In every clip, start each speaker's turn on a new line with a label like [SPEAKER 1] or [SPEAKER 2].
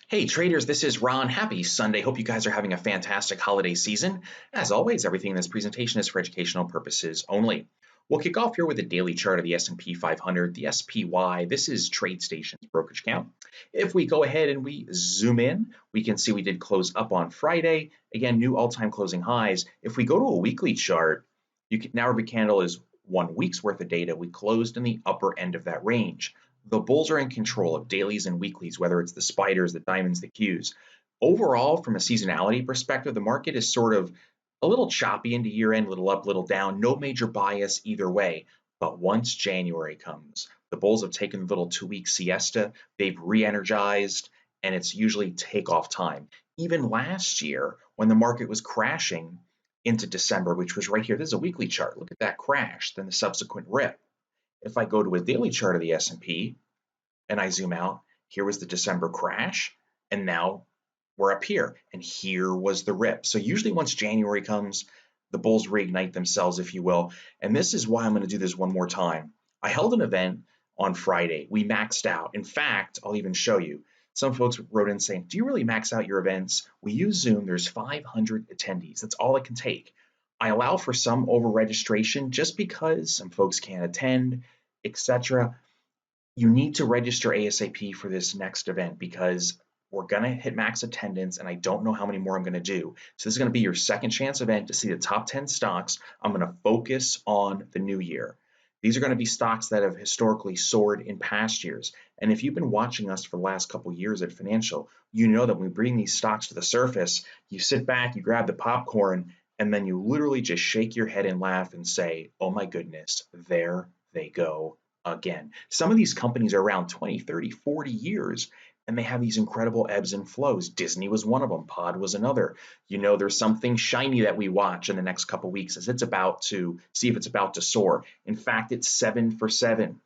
[SPEAKER 1] Hey traders, this is Ron. Happy Sunday. Hope you guys are having a fantastic holiday season. As always, everything in this presentation is for educational purposes only. We'll kick off here with a daily chart of the S&P 500, the SPY. This is TradeStation's brokerage count. If we go ahead and we zoom in, we can see we did close up on Friday. Again, new all-time closing highs. If we go to a weekly chart, now every candle is 1 week's worth of data. We closed in the upper end of that range. The bulls are in control of dailies and weeklies, whether it's the spiders, the diamonds, the Qs. Overall, from a seasonality perspective, the market is sort of a little choppy into year end, little up, little down, no major bias either way. But once January comes, the bulls have taken a little 2-week siesta, they've re-energized, and it's usually takeoff time. Even last year, when the market was crashing into December, which was right here, this is a weekly chart. Look at that crash, then the subsequent rip. If I go to a daily chart of the S&P and I zoom out, here was the December crash, and now we're up here, and here was the rip. So usually once January comes, the bulls reignite themselves, if you will, and this is why I'm going to do this one more time. I held an event on Friday. We maxed out. In fact, I'll even show you. Some folks wrote in saying, do you really max out your events? We use Zoom. There's 500 attendees. That's all it can take. I allow for some over registration just because some folks can't attend, etc. You need to register ASAP for this next event because we're going to hit max attendance and I don't know how many more I'm going to do. So this is going to be your second chance event to see the top 10 stocks. I'm going to focus on the new year. These are going to be stocks that have historically soared in past years. And if you've been watching us for the last couple of years at Financial, you know that when we bring these stocks to the surface, you sit back, you grab the popcorn, and then you literally just shake your head and laugh and say, oh my goodness, there they go again. Some of these companies are around 20, 30, 40 years, and they have these incredible ebbs and flows. Disney was one of them. Pod was another. You know, there's something shiny that we watch in the next couple of weeks as it's about to see if it's about to soar. In fact, it's 7 for 7,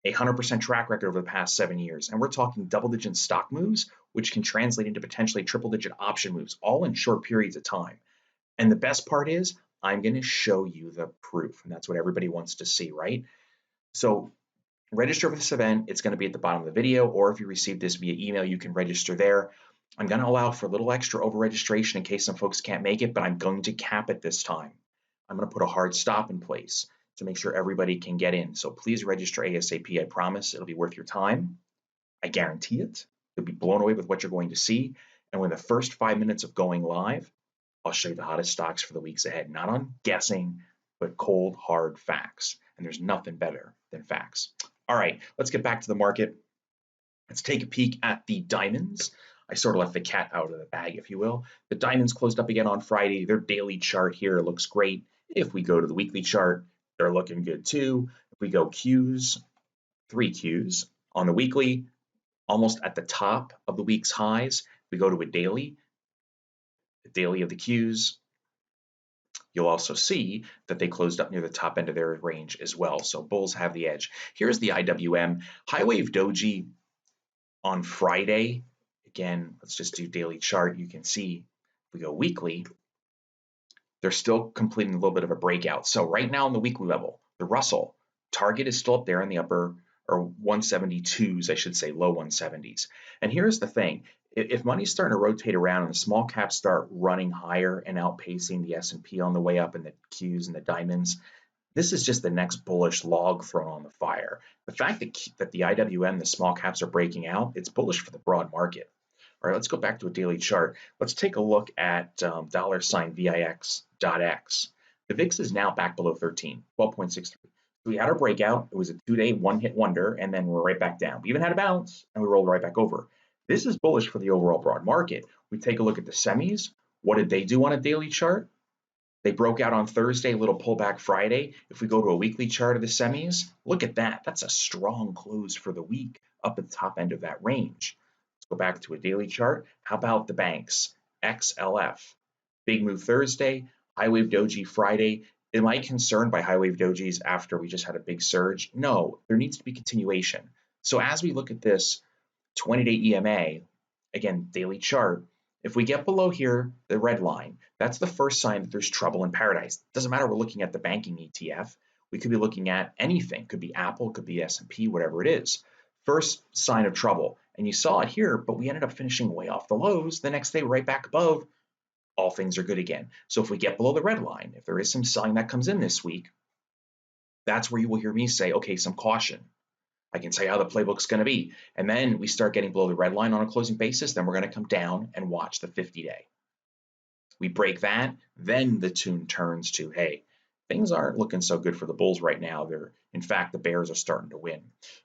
[SPEAKER 1] a 100% track record over the past 7 years. And we're talking double-digit stock moves, which can translate into potentially triple-digit option moves, all in short periods of time. And the best part is I'm going to show you the proof. And that's what everybody wants to see, right? So register for this event. It's going to be at the bottom of the video, or if you receive this via email, you can register there. I'm going to allow for a little extra over registration in case some folks can't make it, but I'm going to cap it this time. I'm going to put a hard stop in place to make sure everybody can get in. So please register ASAP. I promise it'll be worth your time. I guarantee it. You'll be blown away with what you're going to see. And within the first 5 minutes of going live, I'll show you the hottest stocks for the weeks ahead, not on guessing, but cold, hard facts. And there's nothing better than facts. All right, let's get back to the market. Let's take a peek at the diamonds. I sort of let the cat out of the bag, if you will. The diamonds closed up again on Friday. Their daily chart here looks great. If we go to the weekly chart, they're looking good too. If we go Qs, 3 Qs on the weekly, almost at the top of the week's highs. We go to a daily, the daily of the Qs. You'll also see that they closed up near the top end of their range as well. So bulls have the edge. Here's the IWM. High wave doji on Friday. Again, let's just do daily chart. You can see if we go weekly, they're still completing a little bit of a breakout. So right now on the weekly level, the Russell target is still up there in the upper or 172s, I should say, low 170s. And here's the thing. If money's starting to rotate around and the small caps start running higher and outpacing the S&P on the way up and the Qs and the diamonds, this is just the next bullish log thrown on the fire. The fact that the IWM, the small caps are breaking out, it's bullish for the broad market. All right, let's go back to a daily chart. Let's take a look at $VIX.X. The VIX is now back below 13, 12.63. We had our breakout. It was a 2-day one-hit wonder, and then we're right back down. We even had a bounce, and we rolled right back over. This is bullish for the overall broad market. We take a look at the semis. What did they do on a daily chart? They broke out on Thursday, a little pullback Friday. If we go to a weekly chart of the semis, look at that. That's a strong close for the week up at the top end of that range. Let's go back to a daily chart. How about the banks? XLF. Big move Thursday, high wave doji Friday. Am I concerned by high wave dojis after we just had a big surge? No, there needs to be continuation. So as we look at this 20-day EMA, again, daily chart, if we get below here, the red line, that's the first sign that there's trouble in paradise. Doesn't matter we're looking at the banking ETF. We could be looking at anything. Could be Apple, could be S&P, whatever it is. First sign of trouble. And you saw it here, but we ended up finishing way off the lows. The next day, right back above, all things are good again. So if we get below the red line, if there is some selling that comes in this week, that's where you will hear me say, okay, some caution. I can tell you how the playbook's going to be. And then we start getting below the red line on a closing basis, then we're going to come down and watch the 50-day. We break that, then the tune turns to, hey, things aren't looking so good for the bulls right now. In fact, the bears are starting to win.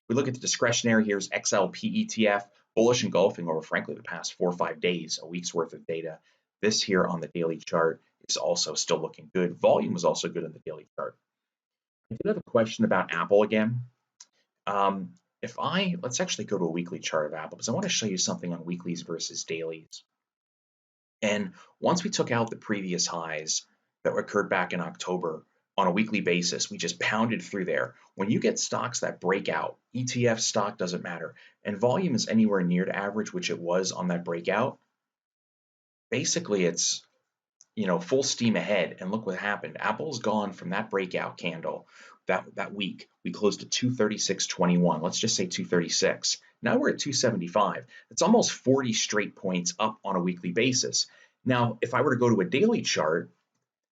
[SPEAKER 1] We look at the discretionary. Here's XLP ETF, bullish engulfing over, frankly, the past 4 or 5 days, a week's worth of data. This here on the daily chart is also still looking good. Volume was also good on the daily chart. I did have a question about Apple again. Let's actually go to a weekly chart of Apple because I want to show you something on weeklies versus dailies. And once we took out the previous highs that occurred back in October on a weekly basis, we just pounded through there. When you get stocks that break out, ETF stock doesn't matter, and volume is anywhere near to average, which it was on that breakout, basically it's full steam ahead. And look what happened. Apple's gone from that breakout candle that week. We closed at 236.21. Let's just say 236. Now we're at 275. It's almost 40 straight points up on a weekly basis. Now, if I were to go to a daily chart,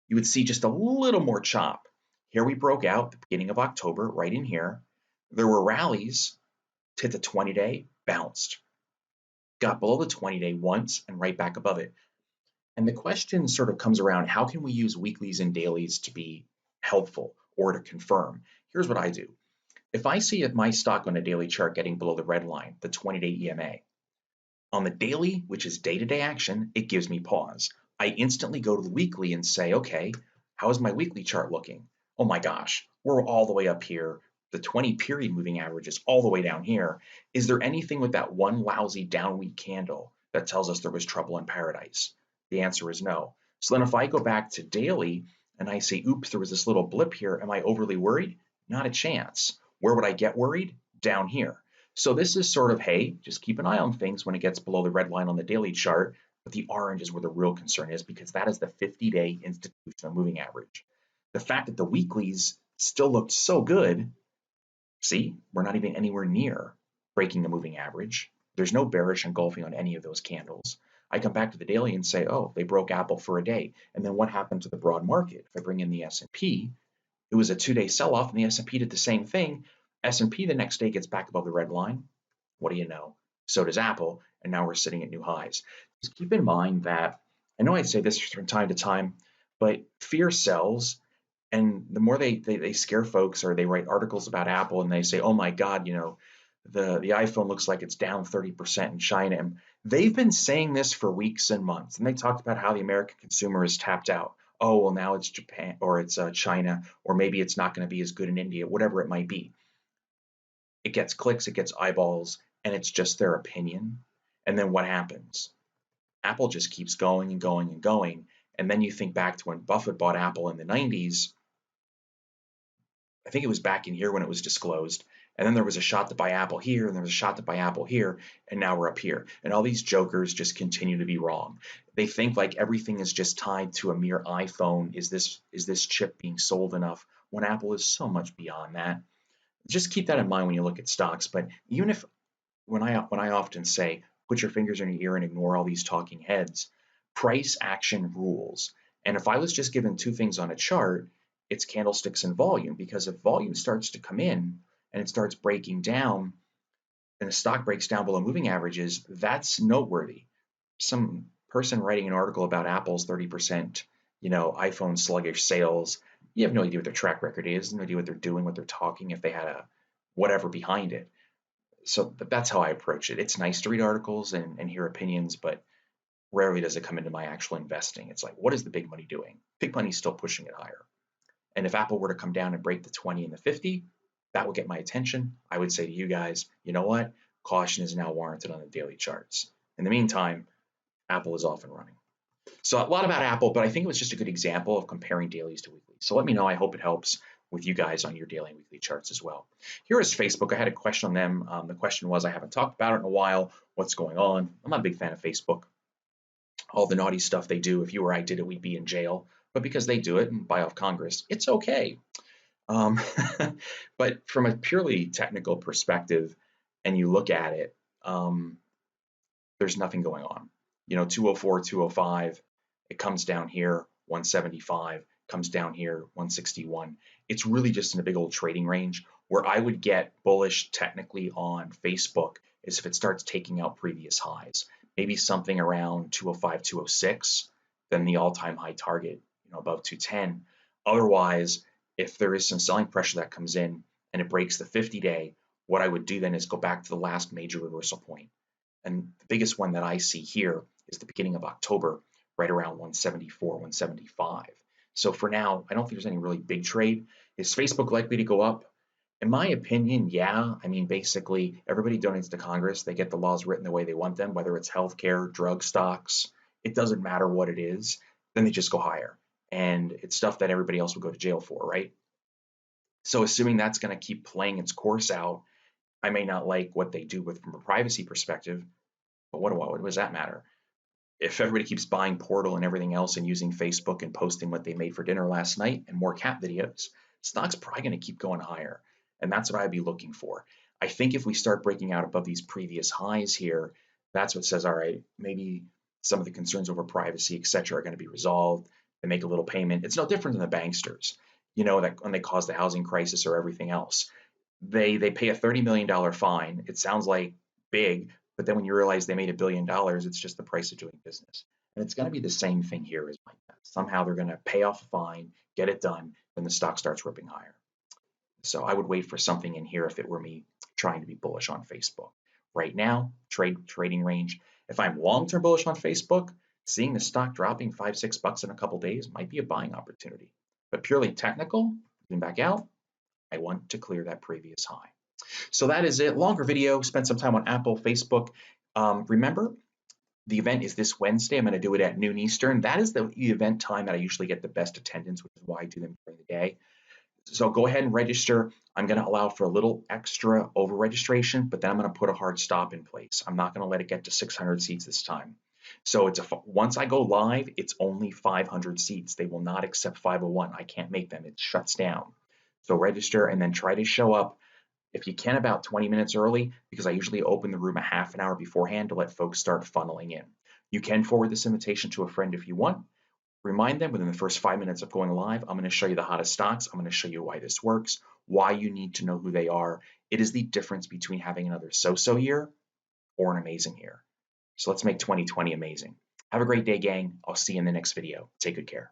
[SPEAKER 1] you would see just a little more chop. Here we broke out the beginning of October, right in here. There were rallies to the 20-day, bounced. Got below the 20-day once and right back above it. And the question sort of comes around, how can we use weeklies and dailies to be helpful or to confirm? Here's what I do. If I see my stock on a daily chart getting below the red line, the 20-day EMA, on the daily, which is day-to-day action, it gives me pause. I instantly go to the weekly and say, okay, how is my weekly chart looking? Oh my gosh, we're all the way up here. The 20 period moving average is all the way down here. Is there anything with that one lousy down week candle that tells us there was trouble in paradise? The answer is no. So then if I go back to daily and I say, oops, there was this little blip here, am I overly worried? Not a chance. Where would I get worried? Down here. So this is sort of, hey, just keep an eye on things when it gets below the red line on the daily chart, but the orange is where the real concern is because that is the 50-day institutional moving average. The fact that the weeklies still looked so good, see, we're not even anywhere near breaking the moving average. There's no bearish engulfing on any of those candles. I come back to the daily and say, oh, they broke Apple for a day. And then what happened to the broad market? If I bring in the S&P, it was a 2-day sell-off and the S&P did the same thing. S&P the next day gets back above the red line. What do you know? So does Apple, and now we're sitting at new highs. Just keep in mind that, I know I say this from time to time, but fear sells, and the more they scare folks or they write articles about Apple and they say, oh my God, the iPhone looks like it's down 30% in China. And they've been saying this for weeks and months, and they talked about how the American consumer is tapped out. Oh, well, now it's Japan or it's China, or maybe it's not going to be as good in India, whatever it might be. It gets clicks, it gets eyeballs, and it's just their opinion. And then what happens? Apple just keeps going and going and going. And then you think back to when Buffett bought Apple in the 90s. I think it was back in here when it was disclosed. And then there was a shot to buy Apple here, and there was a shot to buy Apple here, and now we're up here. And all these jokers just continue to be wrong. They think like everything is just tied to a mere iPhone. Is this chip being sold enough? When Apple is so much beyond that. Just keep that in mind when you look at stocks. But even if when I often say put your fingers in your ear and ignore all these talking heads, price action rules. And if I was just given two things on a chart, it's candlesticks and volume, because if volume starts to come in and it starts breaking down and the stock breaks down below moving averages, that's noteworthy. Some person writing an article about Apple's 30%, iPhone sluggish sales, you have no idea what their track record is, no idea what they're doing, what they're talking, if they had a whatever behind it. So that's how I approach it. It's nice to read articles and hear opinions, but rarely does it come into my actual investing. It's like, what is the big money doing? Big money's still pushing it higher. And if Apple were to come down and break the 20 and the 50, that will get my attention. I would say to you guys, you know what? Caution is now warranted on the daily charts. In the meantime, Apple is off and running. So a lot about Apple, but I think it was just a good example of comparing dailies to weeklies. So let me know. I hope it helps with you guys on your daily and weekly charts as well. Here is Facebook. I had a question on them. The question was, I haven't talked about it in a while. What's going on? I'm not a big fan of Facebook. All the naughty stuff they do. If you or I did it, we'd be in jail. But because they do it and buy off Congress, it's okay. But from a purely technical perspective, and you look at it, there's nothing going on. 204, 205, it comes down here, 175, comes down here, 161. It's really just in a big old trading range. Where I would get bullish technically on Facebook is if it starts taking out previous highs, maybe something around 205, 206, then the all-time high target, above 210. Otherwise, if there is some selling pressure that comes in and it breaks the 50-day, what I would do then is go back to the last major reversal point. And the biggest one that I see here is the beginning of October, right around 174, 175. So for now, I don't think there's any really big trade. Is Facebook likely to go up? In my opinion, yeah. I mean, basically, everybody donates to Congress. They get the laws written the way they want them, whether it's healthcare, drug stocks. It doesn't matter what it is. Then they just go higher. And it's stuff that everybody else will go to jail for, right? So assuming that's going to keep playing its course out, I may not like what they do from a privacy perspective, but what does that matter? If everybody keeps buying Portal and everything else and using Facebook and posting what they made for dinner last night and more cat videos, stock's probably going to keep going higher. And that's what I'd be looking for. I think if we start breaking out above these previous highs here, that's what says, all right, maybe some of the concerns over privacy, et cetera, are going to be resolved. They make a little payment. It's no different than the banksters, that when they caused the housing crisis or everything else. They pay a $30 million fine. It sounds like big, but then when you realize they made $1 billion, it's just the price of doing business. And it's going to be the same thing here is my guess. Somehow they're going to pay off a fine, get it done, then the stock starts ripping higher. So I would wait for something in here if it were me trying to be bullish on Facebook. Right now, trading range. If I'm long-term bullish on Facebook, seeing the stock dropping $5-6 in a couple days might be a buying opportunity. But purely technical, getting back out, I want to clear that previous high. So that is it. Longer video. Spent some time on Apple, Facebook. Remember, the event is this Wednesday. I'm going to do it at noon Eastern. That is the event time that I usually get the best attendance, which is why I do them during the day. So go ahead and register. I'm going to allow for a little extra over registration, but then I'm going to put a hard stop in place. I'm not going to let it get to 600 seats this time. So once I go live, it's only 500 seats. They will not accept 501. I can't make them. It shuts down. So register and then try to show up, if you can, about 20 minutes early, because I usually open the room a half an hour beforehand to let folks start funneling in. You can forward this invitation to a friend if you want. Remind them within the first 5 minutes of going live, I'm going to show you the hottest stocks. I'm going to show you why this works, why you need to know who they are. It is the difference between having another so-so year or an amazing year. So let's make 2020 amazing. Have a great day, gang. I'll see you in the next video. Take good care.